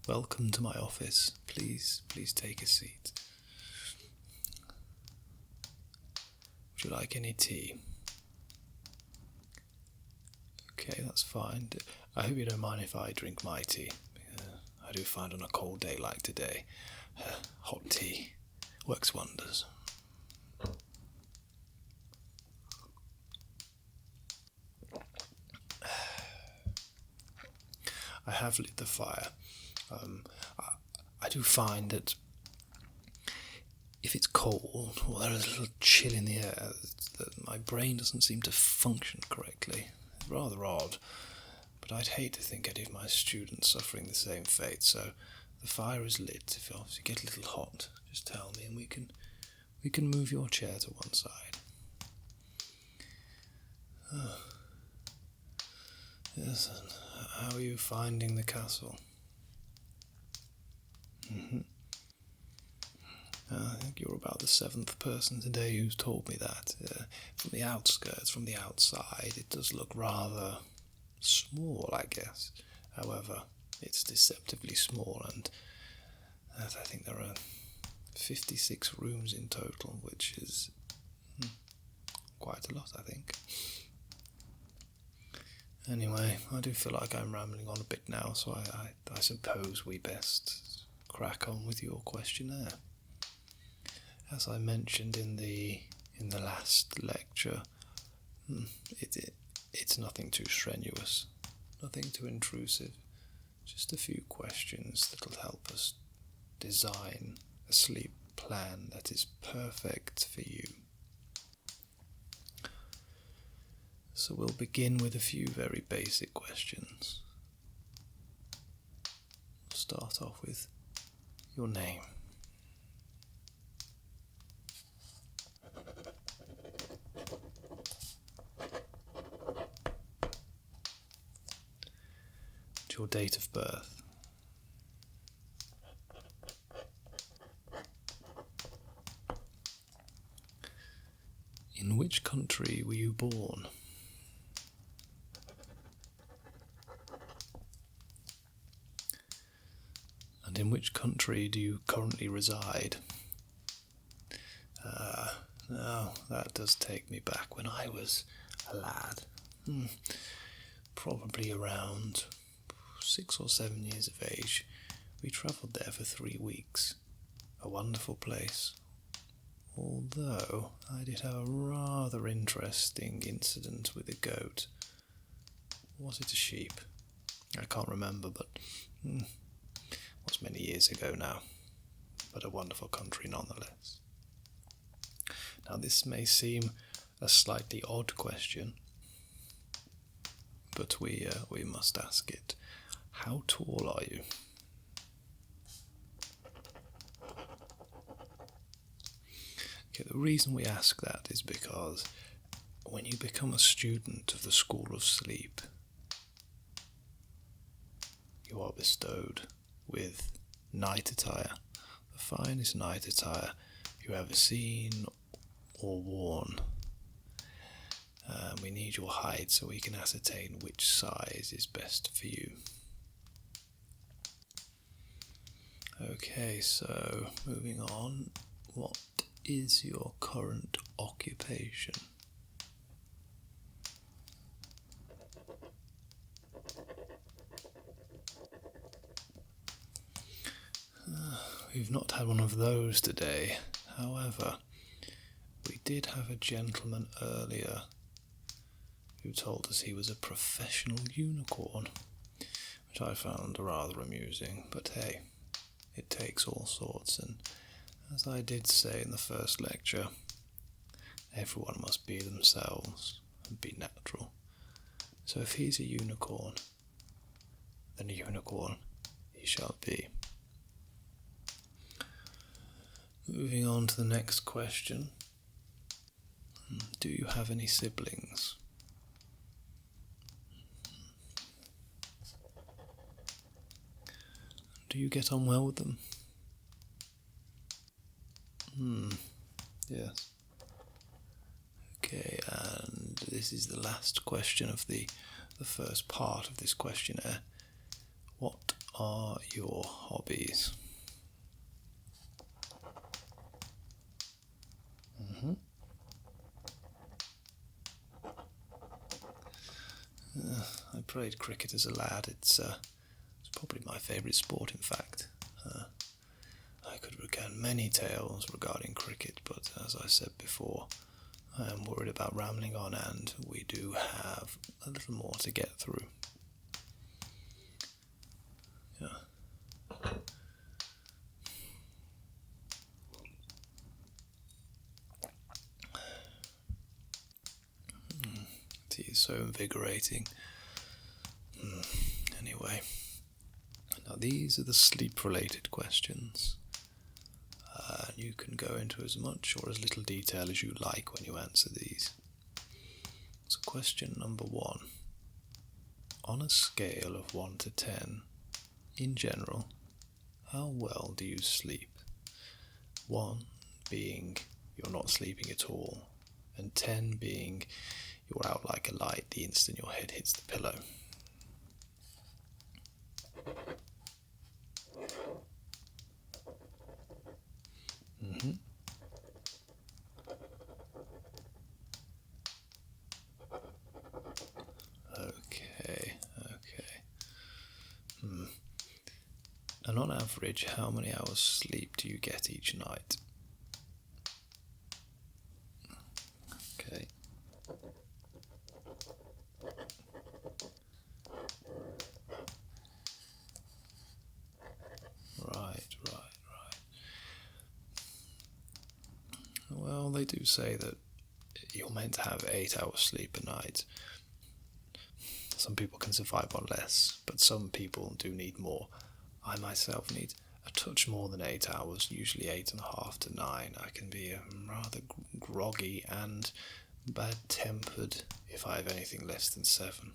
Welcome to my office. Please take a seat. Would you like any tea? Okay, that's fine. I hope you don't mind if I drink my tea. I do find on a cold day like today, hot tea works wonders. I have lit the fire. I do find that if it's cold or there is a little chill in the air, that my brain doesn't seem to function correctly. It's rather odd, but I'd hate to think any of my students suffering the same fate, so the fire is lit. If you get a little hot, just tell me and we can move your chair to one side. Yes, and how are you finding the castle? I think you're about the 7th person today who's told me that. From the outskirts, from the outside, it does look rather small, I guess. However, it's deceptively small, and I think there are 56 rooms in total, which is quite a lot, I think. Anyway, I do feel like I'm rambling on a bit now, so I suppose we best crack on with your questionnaire. As I mentioned in the last lecture, it's nothing too strenuous, nothing too intrusive, just a few questions that'll help us design a sleep plan that is perfect for you. So we'll begin with a few very basic questions. We'll start off with your name. Your date of birth. In which country were you born? And in which country do you currently reside? Now, that does take me back when I was a lad. Probably around 6 or 7 years of age. We travelled there for 3 weeks. A wonderful place. Although I did have a rather interesting incident with a goat. Was it a sheep? I can't remember, but it was many years ago now. But a wonderful country nonetheless. Now this may seem a slightly odd question, but we must ask it. How tall are you? Okay, the reason we ask that is because when you become a student of the School of Sleep, you are bestowed with night attire, the finest night attire you ever seen or worn. We need your height so we can ascertain which size is best for you. Okay, so moving on, what is your current occupation? We've not had one of those today. However, we did have a gentleman earlier who told us he was a professional unicorn, which I found rather amusing, but hey, it takes all sorts, and as I did say in the first lecture, everyone must be themselves and be natural. So if he's a unicorn, then a unicorn he shall be. Moving on to the next question. Do you have any siblings? Do you get on well with them? Yes. Okay, and this is the last question of the first part of this questionnaire. What are your hobbies? I played cricket as a lad. It's probably my favourite sport, in fact. I could recount many tales regarding cricket, but as I said before, I am worried about rambling on, and we do have a little more to get through. Yeah. Tea is so invigorating. Anyway, now these are the sleep-related questions. You can go into as much or as little detail as you like when you answer these. So question number 1. On a scale of 1 to 10, in general, how well do you sleep? 1 being you're not sleeping at all, and 10 being you're out like a light the instant your head hits the pillow. Okay. And on average, how many hours sleep do you get each night? Okay. Right. Well, they do say that you're meant to have 8 hours sleep a night. Some people can survive on less, but some people do need more. I myself need a touch more than 8 hours, usually 8.5 to 9. I can be rather groggy and bad-tempered if I have anything less than 7.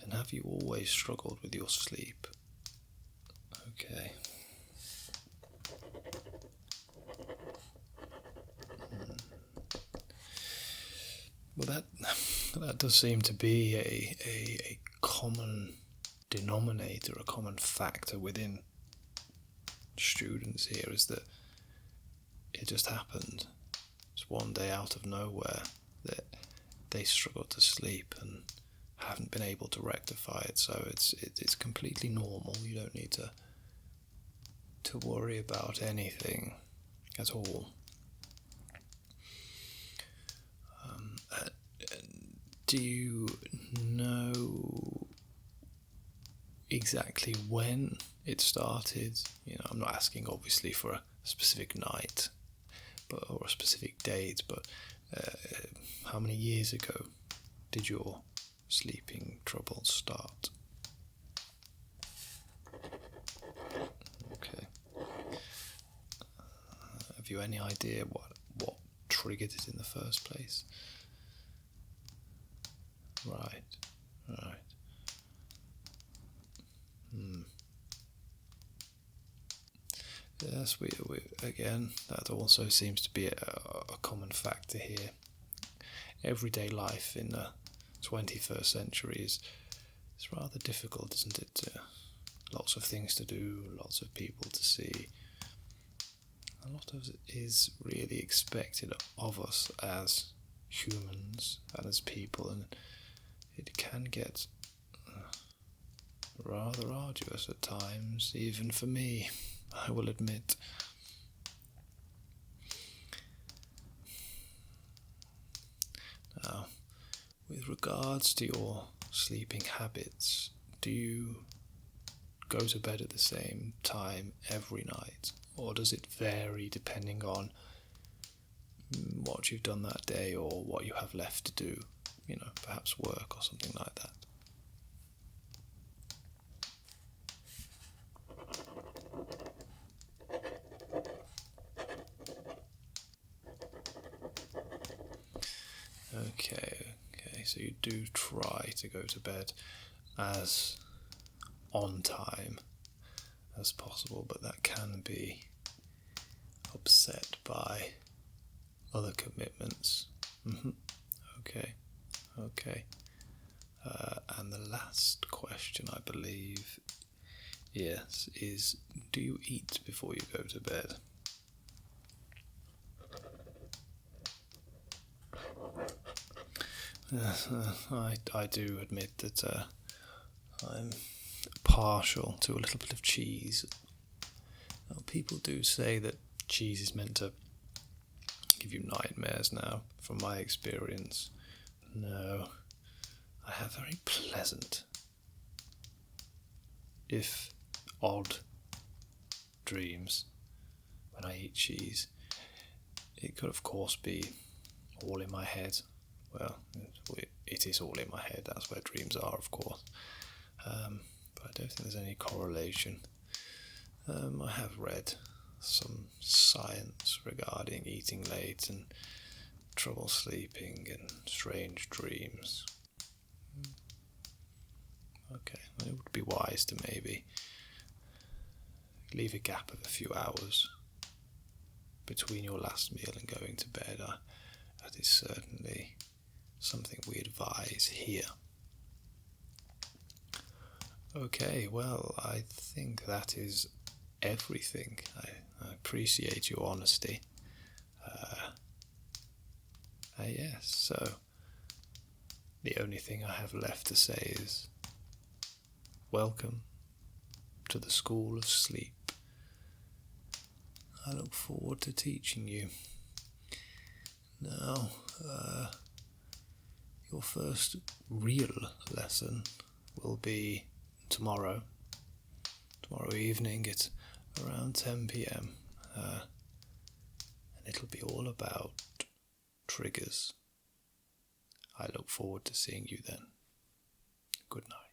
And have you always struggled with your sleep? Okay. Well, that does seem to be a common denominator, a common factor within students here, is that it just happened. It's one day out of nowhere that they struggle to sleep and haven't been able to rectify it. So it's completely normal. You don't need to worry about anything at all. Do you know exactly when it started? I'm not asking obviously for a specific night, or a specific date, but how many years ago did your sleeping troubles start? Okay. Have you any idea what triggered it in the first place? Right. Yes, we again, that also seems to be a common factor here. Everyday life in the 21st century is rather difficult, isn't it? Lots of things to do, lots of people to see. A lot of it is really expected of us as humans and as people, and it can get rather arduous at times, even for me, I will admit. Now, with regards to your sleeping habits, do you go to bed at the same time every night, or does it vary depending on what you've done that day or what you have left to do, perhaps work or something like that? Okay, so you do try to go to bed as on time as possible, but that can be upset by other commitments. Okay. And the last question, I believe, yes, is do you eat before you go to bed? Yes, I do admit that I'm partial to a little bit of cheese. Now, people do say that cheese is meant to give you nightmares now. From my experience, no. I have very pleasant, if odd, dreams when I eat cheese. It could, of course, be all in my head. Well, it is all in my head. That's where dreams are, of course. But I don't think there's any correlation. I have read some science regarding eating late and trouble sleeping and strange dreams. Okay, well, it would be wise to maybe leave a gap of a few hours between your last meal and going to bed. That is certainly something we advise here. Okay, well, I think that is everything. I appreciate your honesty. Yes, so the only thing I have left to say is welcome to the School of Sleep. I look forward to teaching you. Now, your first real lesson will be tomorrow evening at around 10 p.m. And it'll be all about triggers. I look forward to seeing you then. Good night.